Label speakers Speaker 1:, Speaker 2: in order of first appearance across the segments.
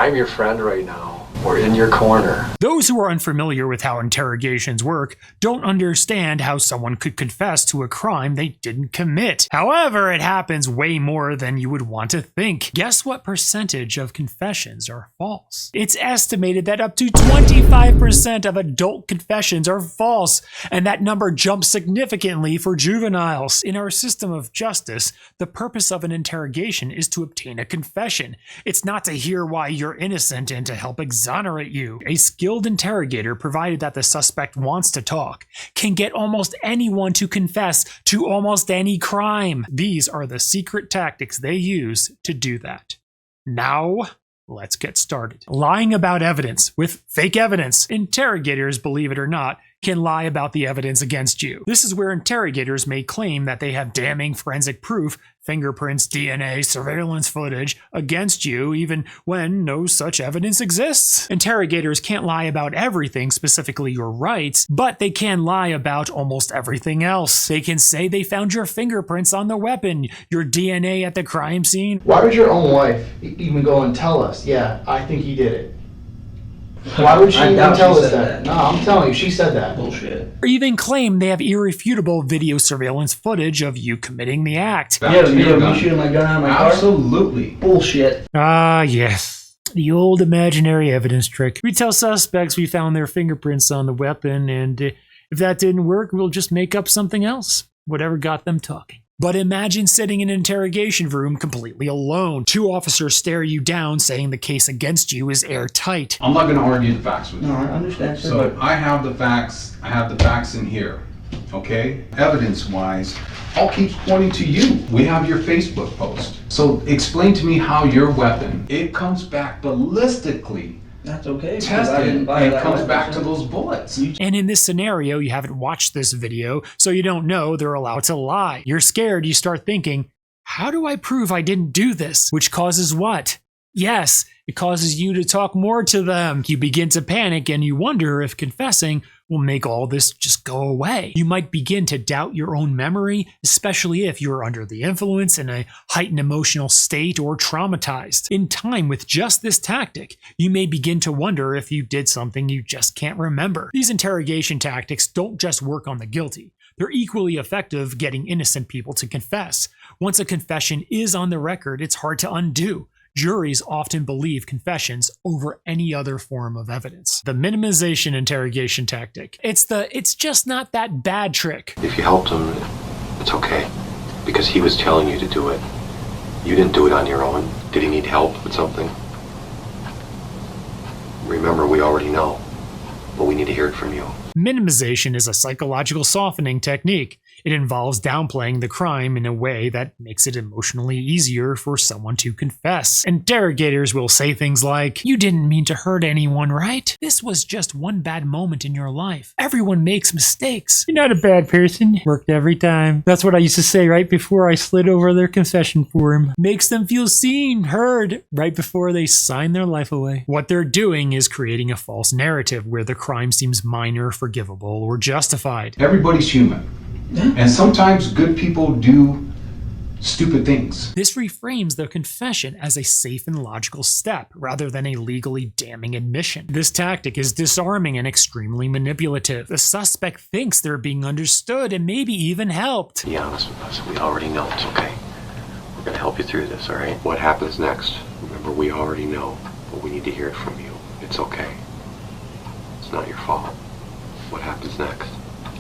Speaker 1: I'm your friend right now. We're in your corner.
Speaker 2: Those who are unfamiliar with how interrogations work don't understand how someone could confess to a crime they didn't commit. However, it happens way more than you would want to think. Guess what percentage of confessions are false? It's estimated that up to 25% of adult confessions are false, and that number jumps significantly for juveniles. In our system of justice, the purpose of an interrogation is to obtain a confession. It's not to hear why you're innocent and to help exonerate you. A skilled interrogator, provided that the suspect wants to talk, can get almost anyone to confess to almost any crime. These are the secret tactics they use to do that. Now, let's get started. Lying about evidence with fake evidence. Interrogators, believe it or not, can lie about the evidence against you. This is where interrogators may claim that they have damning forensic proof, fingerprints, DNA, surveillance footage against you, even when no such evidence exists. Interrogators can't lie about everything, specifically your rights, but they can lie about almost everything else. They can say they found your fingerprints on the weapon, your DNA at the crime scene.
Speaker 3: Why would your own wife even go and tell us, yeah, I think he did it? Why would she even tell us that? No, I'm telling you, she said that.
Speaker 4: Bullshit.
Speaker 2: Or even claim they have irrefutable video surveillance footage of you committing the act.
Speaker 4: Yeah, me shooting my gun out of my car? Absolutely. Bullshit.
Speaker 2: Ah, yes. The old imaginary evidence trick. We tell suspects we found their fingerprints on the weapon, and if that didn't work, we'll just make up something else. Whatever got them talking. But imagine sitting in an interrogation room completely alone. Two officers stare you down saying the case against you is airtight.
Speaker 5: I'm not going to argue the facts with you.
Speaker 4: No, I understand, sir.
Speaker 5: So I have the facts. I have the facts in here. Okay? Evidence-wise, all keeps pointing to you. We have your Facebook post. So explain to me how your weapon, it comes back ballistically.
Speaker 4: That's okay.
Speaker 5: Tested, and it comes back to those bullets.
Speaker 2: And in this scenario, you haven't watched this video, so you don't know they're allowed to lie. You're scared, you start thinking, how do I prove I didn't do this? Which causes what? Yes, it causes you to talk more to them. You begin to panic and you wonder if confessing will make all this just go away. You might begin to doubt your own memory, especially if you're under the influence, in a heightened emotional state, or traumatized. In time, with just this tactic, you may begin to wonder if you did something you just can't remember. These interrogation tactics don't just work on the guilty. They're equally effective getting innocent people to confess. Once a confession is on the record, it's hard to undo. Juries often believe confessions over any other form of evidence. The minimization interrogation tactic. It's just not that bad trick.
Speaker 6: If you helped him, it's okay, because he was telling you to do it. You didn't do it on your own. Did he need help with something? Remember, we already know, but we need to hear it from you.
Speaker 2: Minimization is a psychological softening technique. It involves downplaying the crime in a way that makes it emotionally easier for someone to confess. Interrogators will say things like, "You didn't mean to hurt anyone, right? This was just one bad moment in your life. Everyone makes mistakes. You're not a bad person. Worked every time." That's what I used to say right before I slid over their confession form. Makes them feel seen, heard, right before they sign their life away. What they're doing is creating a false narrative where the crime seems minor, forgivable, or justified.
Speaker 5: Everybody's human. And sometimes good people do stupid things.
Speaker 2: This reframes the confession as a safe and logical step, rather than a legally damning admission. This tactic is disarming and extremely manipulative. The suspect thinks they're being understood and maybe even helped.
Speaker 6: Be honest with us. We already know it's okay. We're going to help you through this, all right? What happens next? Remember, we already know, but we need to hear it from you. It's okay. It's not your fault. What happens next?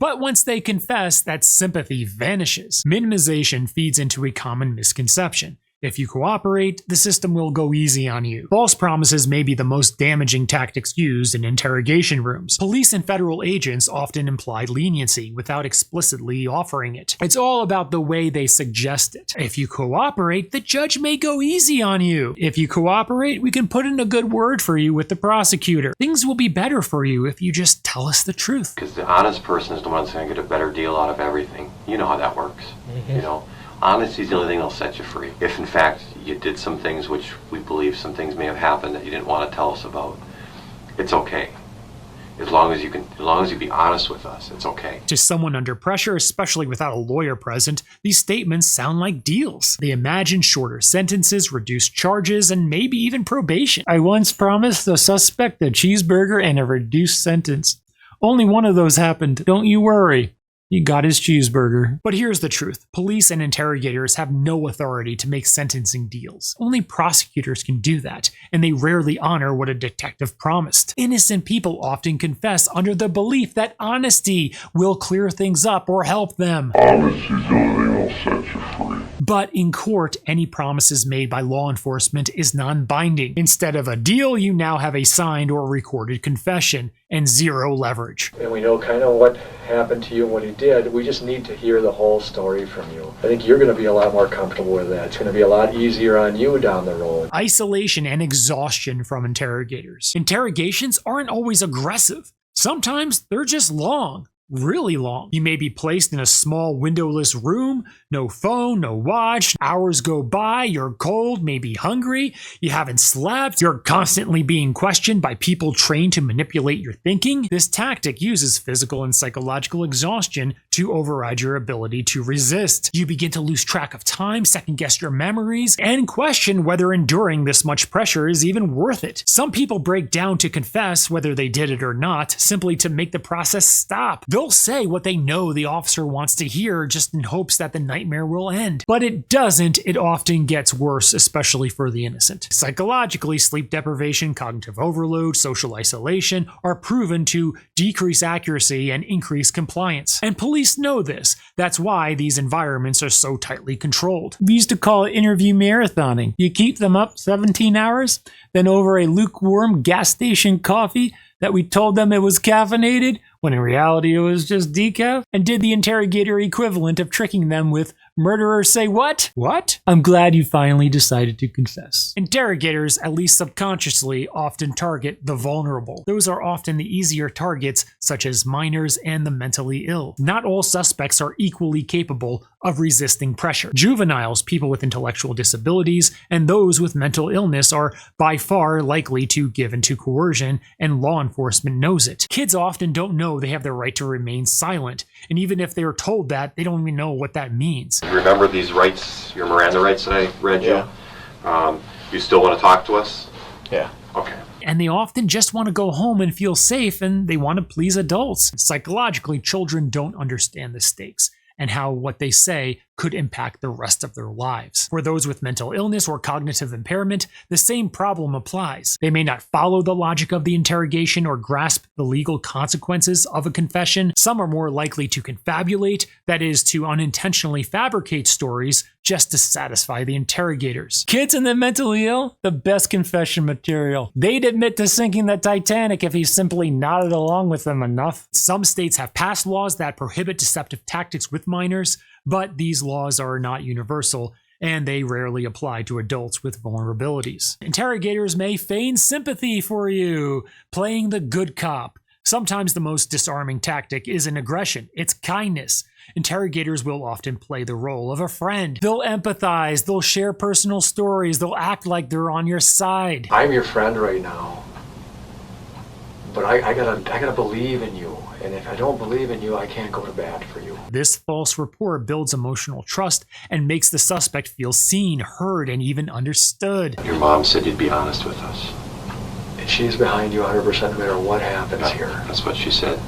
Speaker 2: But once they confess, that sympathy vanishes. Minimization feeds into a common misconception. If you cooperate, the system will go easy on you. False promises may be the most damaging tactics used in interrogation rooms. Police and federal agents often imply leniency without explicitly offering it. It's all about the way they suggest it. If you cooperate, the judge may go easy on you. If you cooperate, we can put in a good word for you with the prosecutor. Things will be better for you if you just tell us the truth.
Speaker 6: Because the honest person is the one that's going to get a better deal out of everything. You know how that works. You know? Honesty is the only thing that'll set you free. If in fact you did some things, which we believe some things may have happened that you didn't want to tell us about, it's okay. As long as you be honest with us, it's okay.
Speaker 2: To someone under pressure, especially without a lawyer present, these statements sound like deals. They imagine shorter sentences, reduced charges, and maybe even probation. I once promised the suspect a cheeseburger and a reduced sentence. Only one of those happened. Don't you worry. He got his cheeseburger. But here's the truth. Police and interrogators have no authority to make sentencing deals. Only prosecutors can do that, and they rarely honor what a detective promised. Innocent people often confess under the belief that honesty will clear things up or help them.
Speaker 7: Honesty's the only thing that'll set you free.
Speaker 2: But in court, any promises made by law enforcement is non-binding. Instead of a deal, you now have a signed or recorded confession and zero leverage.
Speaker 1: And we know kind of what happened to you and what he did. We just need to hear the whole story from you. I think you're going to be a lot more comfortable with that. It's going to be a lot easier on you down the road.
Speaker 2: Isolation and exhaustion from interrogators. Interrogations aren't always aggressive. Sometimes they're just long. Really long. You may be placed in a small windowless room, no phone, no watch, hours go by, you're cold, maybe hungry, you haven't slept, you're constantly being questioned by people trained to manipulate your thinking. This tactic uses physical and psychological exhaustion to override your ability to resist. You begin to lose track of time, second guess your memories, and question whether enduring this much pressure is even worth it. Some people break down to confess whether they did it or not, simply to make the process stop. They'll say what they know the officer wants to hear just in hopes that the nightmare will end. But it doesn't. It often gets worse, especially for the innocent. Psychologically, sleep deprivation, cognitive overload, social isolation are proven to decrease accuracy and increase compliance. And police know this. That's why these environments are so tightly controlled. We used to call it interview marathoning. You keep them up 17 hours, then over a lukewarm gas station coffee that we told them it was caffeinated, when in reality it was just decaf, and did the interrogator equivalent of tricking them with "murderers say what? What? I'm glad you finally decided to confess." Interrogators, at least subconsciously, often target the vulnerable. Those are often the easier targets, such as minors and the mentally ill. Not all suspects are equally capable of resisting pressure. Juveniles, people with intellectual disabilities, and those with mental illness are by far likely to give into coercion, and law enforcement knows it. Kids often don't know they have the right to remain silent, and even if they're told that, they don't even know what that means.
Speaker 6: You remember these rights, your Miranda rights that I read you? You still want to talk to us?
Speaker 1: Yeah.
Speaker 6: Okay.
Speaker 2: And they often just want to go home and feel safe, and they want to please adults. Psychologically, children don't understand the stakes and how what they say could impact the rest of their lives. For those with mental illness or cognitive impairment, the same problem applies. They may not follow the logic of the interrogation or grasp the legal consequences of a confession. Some are more likely to confabulate, that is, to unintentionally fabricate stories just to satisfy the interrogators. Kids and the mentally ill, the best confession material. They'd admit to sinking the Titanic if he simply nodded along with them enough. Some states have passed laws that prohibit deceptive tactics with minors, but these laws are not universal, and they rarely apply to adults with vulnerabilities. Interrogators may feign sympathy for you, playing the good cop. Sometimes the most disarming tactic isn't aggression, it's kindness. Interrogators will often play the role of a friend. They'll empathize, they'll share personal stories, they'll act like they're on your side.
Speaker 1: I'm your friend right now, but I gotta believe in you. And if I don't believe in you, I can't go to bat for you.
Speaker 2: This false rapport builds emotional trust and makes the suspect feel seen, heard, and even understood.
Speaker 6: Your mom said you'd be honest with us.
Speaker 1: And she's behind you 100% no matter what happens here.
Speaker 6: That's what she said,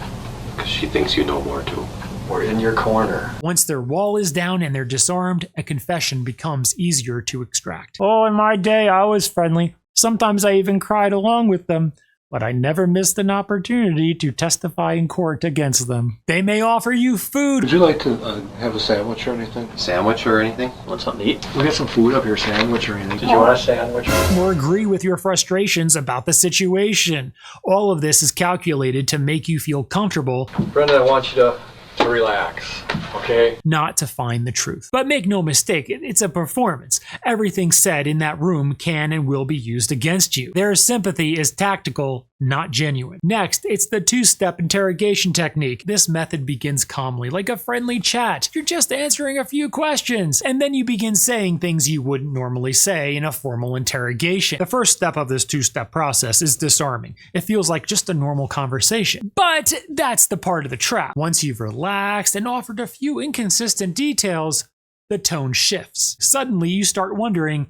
Speaker 6: because she thinks you know more too.
Speaker 1: We're in your corner.
Speaker 2: Once their wall is down and they're disarmed, a confession becomes easier to extract. Oh, in my day, I was friendly. Sometimes I even cried along with them. But I never missed an opportunity to testify in court against them. They may offer you food.
Speaker 8: Would you like to have a sandwich or anything?
Speaker 6: Sandwich or anything?
Speaker 4: Want something to eat?
Speaker 1: We got some food up here, sandwich or anything. Did you want a sandwich?
Speaker 2: Or agree with your frustrations about the situation. All of this is calculated to make you feel comfortable.
Speaker 1: Brenda, I want you to relax, okay?
Speaker 2: Not to find the truth. But make no mistake, it's a performance. Everything said in that room can and will be used against you. Their sympathy is tactical, not genuine. Next, it's the two-step interrogation technique. This method begins calmly, like a friendly chat. You're just answering a few questions, and then you begin saying things you wouldn't normally say in a formal interrogation. The first step of this two-step process is disarming. It feels like just a normal conversation. But that's the part of the trap. Once you've relaxed and offered a few inconsistent details, the tone shifts. Suddenly, you start wondering,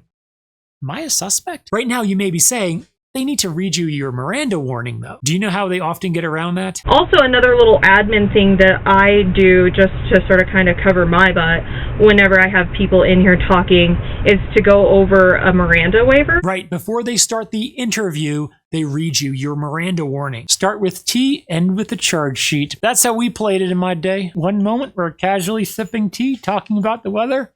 Speaker 2: am I a suspect? Right now, you may be saying, they need to read you your Miranda warning, though. Do you know how they often get around that?
Speaker 9: Also, another little admin thing that I do just to sort of kind of cover my butt whenever I have people in here talking is to go over a Miranda waiver.
Speaker 2: Right, before they start the interview, they read you your Miranda warning. Start with tea, end with the charge sheet. That's how we played it in my day. One moment, we're casually sipping tea, talking about the weather.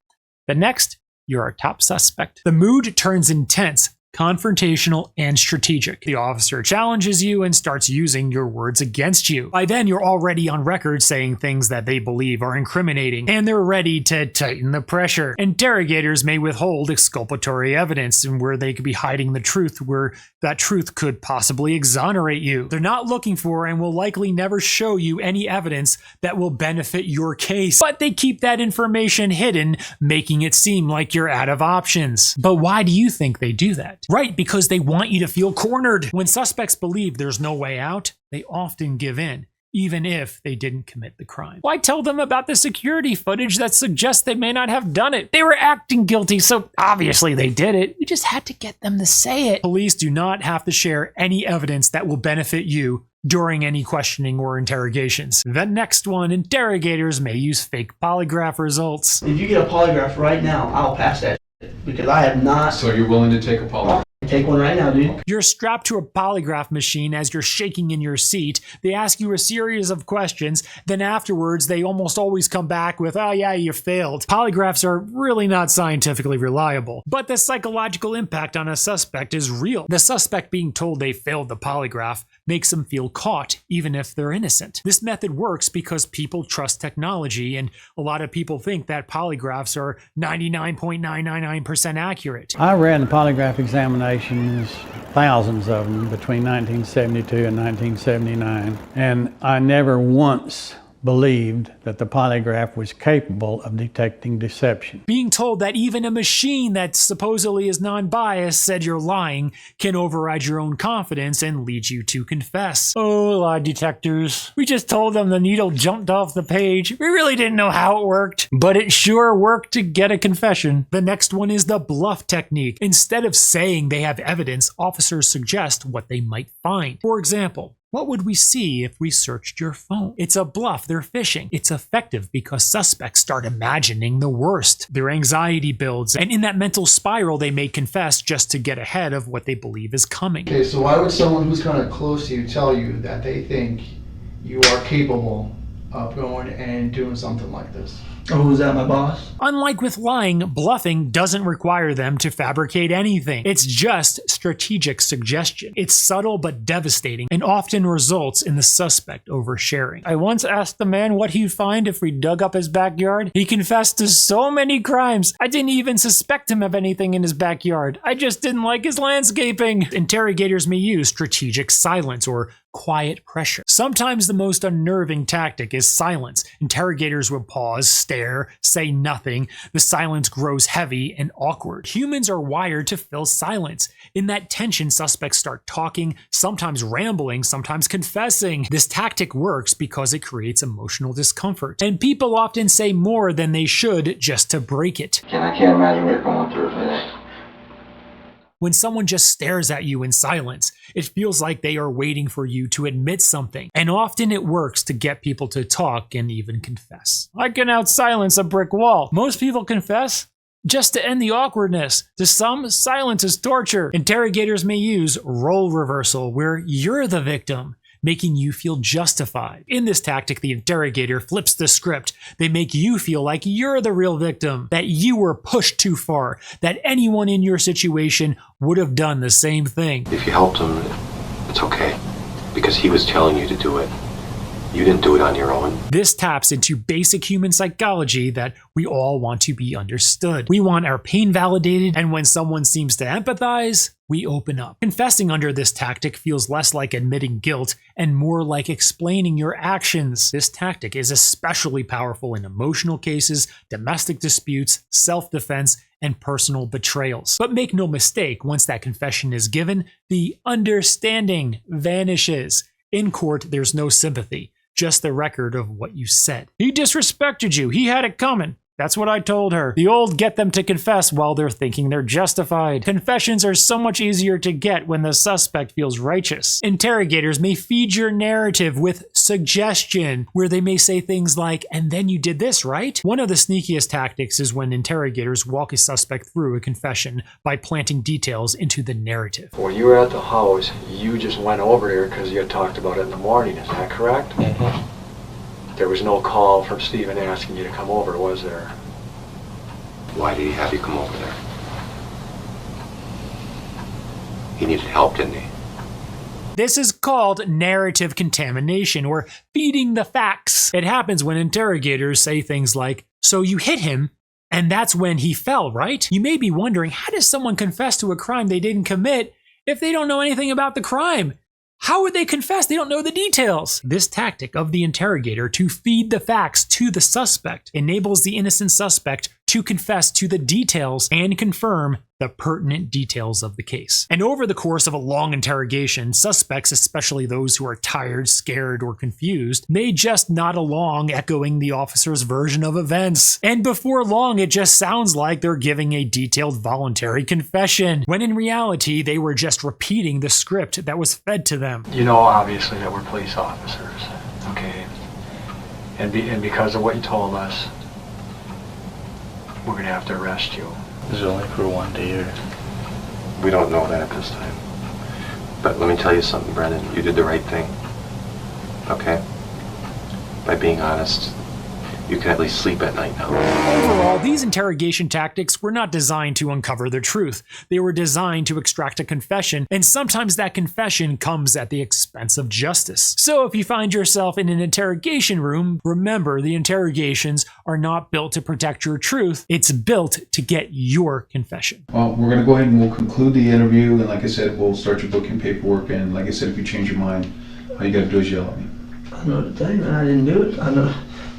Speaker 2: The next, you're our top suspect. The mood turns intense, confrontational, and strategic. The officer challenges you and starts using your words against you. By then, you're already on record saying things that they believe are incriminating, and they're ready to tighten the pressure. Interrogators may withhold exculpatory evidence and where they could be hiding the truth, where that truth could possibly exonerate you. They're not looking for and will likely never show you any evidence that will benefit your case, but they keep that information hidden, making it seem like you're out of options. But why do you think they do that? Right, because they want you to feel cornered. When suspects believe there's no way out, they often give in, even if they didn't commit the crime. Why tell them about the security footage that suggests they may not have done it? They were acting guilty, so obviously they did it. You just had to get them to say it. Police do not have to share any evidence that will benefit you during any questioning or interrogations. The next one, interrogators may use fake polygraph results.
Speaker 3: If you get a polygraph right now, I'll pass that shit, because I have not.
Speaker 5: So you're willing to take a polygraph?
Speaker 3: Take one right now, dude.
Speaker 2: You're strapped to a polygraph machine as you're shaking in your seat. They ask you a series of questions. Then afterwards, they almost always come back with, oh yeah, you failed. Polygraphs are really not scientifically reliable. But the psychological impact on a suspect is real. The suspect being told they failed the polygraph makes them feel caught, even if they're innocent. This method works because people trust technology, and a lot of people think that polygraphs are 99.999% accurate.
Speaker 10: I ran the polygraph examinations, thousands of them, between 1972 and 1979, and I never once believed that the polygraph was capable of detecting deception.
Speaker 2: Being told that even a machine that supposedly is non-biased said you're lying can override your own confidence and lead you to confess. Oh, lie detectors. We just told them the needle jumped off the page. We really didn't know how it worked, but it sure worked to get a confession. The next one is the bluff technique. Instead of saying they have evidence, officers suggest what they might find. For example, what would we see if we searched your phone? It's a bluff, they're fishing. It's effective because suspects start imagining the worst. Their anxiety builds, and in that mental spiral, they may confess just to get ahead of what they believe is coming.
Speaker 3: Okay, so why would someone who's kind of close to you tell you that they think you are capable of going and doing something like this?
Speaker 4: Oh, who's that, my boss?
Speaker 2: Unlike with lying, bluffing doesn't require them to fabricate anything. It's just strategic suggestion. It's subtle but devastating and often results in the suspect oversharing. I once asked the man what he'd find if we dug up his backyard. He confessed to so many crimes. I didn't even suspect him of anything in his backyard. I just didn't like his landscaping. Interrogators may use strategic silence or quiet pressure. Sometimes the most unnerving tactic is silence. Interrogators will pause, stare, say nothing. The silence grows heavy and awkward. Humans are wired to fill silence. In that tension, suspects start talking, sometimes rambling, sometimes confessing. This tactic works because it creates emotional discomfort. And people often say more than they should just to break it.
Speaker 8: I can't imagine what you're going through for that.
Speaker 2: When someone just stares at you in silence, it feels like they are waiting for you to admit something. And often it works to get people to talk and even confess. I can out-silence a brick wall. Most people confess just to end the awkwardness. To some, silence is torture. Interrogators may use role reversal, where you're the victim, making you feel justified. In this tactic, the interrogator flips the script. They make you feel like you're the real victim, that you were pushed too far, that anyone in your situation would have done the same thing.
Speaker 6: If you helped him, it's okay, because he was telling you to do it. You didn't do it on your own.
Speaker 2: This taps into basic human psychology that we all want to be understood. We want our pain validated, and when someone seems to empathize, we open up. Confessing under this tactic feels less like admitting guilt and more like explaining your actions. This tactic is especially powerful in emotional cases, domestic disputes, self-defense, and personal betrayals. But make no mistake, once that confession is given, the understanding vanishes. In court, there's no sympathy, just the record of what you said. He disrespected you. He had it coming. That's what I told her. The old get them to confess while they're thinking they're justified. Confessions are so much easier to get when the suspect feels righteous. Interrogators may feed your narrative with suggestion, where they may say things like, and then you did this, right? One of the sneakiest tactics is when interrogators walk a suspect through a confession by planting details into the narrative.
Speaker 1: When you were at the house, you just went over there because you had talked about it in the morning, is that correct?
Speaker 3: Mm-hmm.
Speaker 1: There was no call from Stephen asking you to come over, was there?
Speaker 6: Why did he have you come over there? He needed help, didn't he?
Speaker 2: This is called narrative contamination, or feeding the facts. It happens when interrogators say things like, so you hit him, and that's when he fell, right? You may be wondering, how does someone confess to a crime they didn't commit if they don't know anything about the crime? How would they confess? They don't know the details. This tactic of the interrogator to feed the facts to the suspect enables the innocent suspect to confess to the details and confirm the pertinent details of the case. And over the course of a long interrogation, suspects, especially those who are tired, scared, or confused, may just nod along, echoing the officer's version of events. And before long, it just sounds like they're giving a detailed voluntary confession, when in reality, they were just repeating the script that was fed to them.
Speaker 1: You know, obviously, that we're police officers, okay? And because of what you told us, we're gonna have to arrest you.
Speaker 3: This is only for 1 day.
Speaker 6: We don't know that at this time. But let me tell you something, Brendan. You did the right thing. Okay? By being honest, you can at least sleep at night now.
Speaker 2: Overall, these interrogation tactics were not designed to uncover the truth. They were designed to extract a confession, and sometimes that confession comes at the expense of justice. So if you find yourself in an interrogation room, remember the interrogations are not built to protect your truth. It's built to get your confession.
Speaker 5: Well, we're going to go ahead and we'll conclude the interview, and like I said, we'll start your booking paperwork, and like I said, if you change your mind, all you got to do is yell at me.
Speaker 3: I know what to tell you, man. I didn't do it. I know.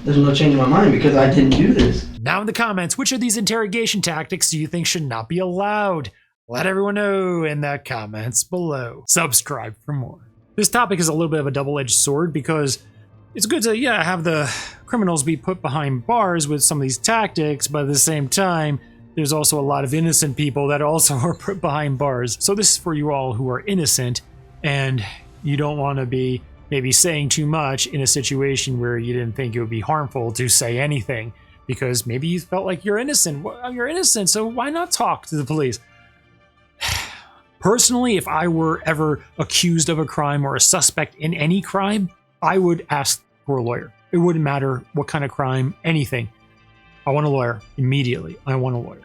Speaker 3: There's no change in my mind because I didn't do this.
Speaker 2: Now in the comments, which of these interrogation tactics do you think should not be allowed? Let everyone know in the comments below. Subscribe for more. This topic is a little bit of a double-edged sword because it's good to, have the criminals be put behind bars with some of these tactics, but at the same time, there's also a lot of innocent people that also are put behind bars. So this is for you all who are innocent and you don't want to be maybe saying too much in a situation where you didn't think it would be harmful to say anything because maybe you felt like you're innocent. Well, you're innocent, so why not talk to the police? Personally, if I were ever accused of a crime or a suspect in any crime, I would ask for a lawyer. It wouldn't matter what kind of crime, anything. I want a lawyer immediately. I want a lawyer.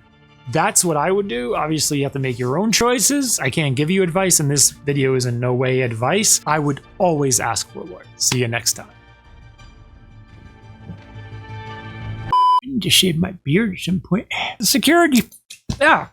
Speaker 2: That's what I would do. Obviously, you have to make your own choices. I can't give you advice, and this video is in no way advice. I would always ask for a lawyer. See you next time. I need to shave my beard at some point. Security. Yeah.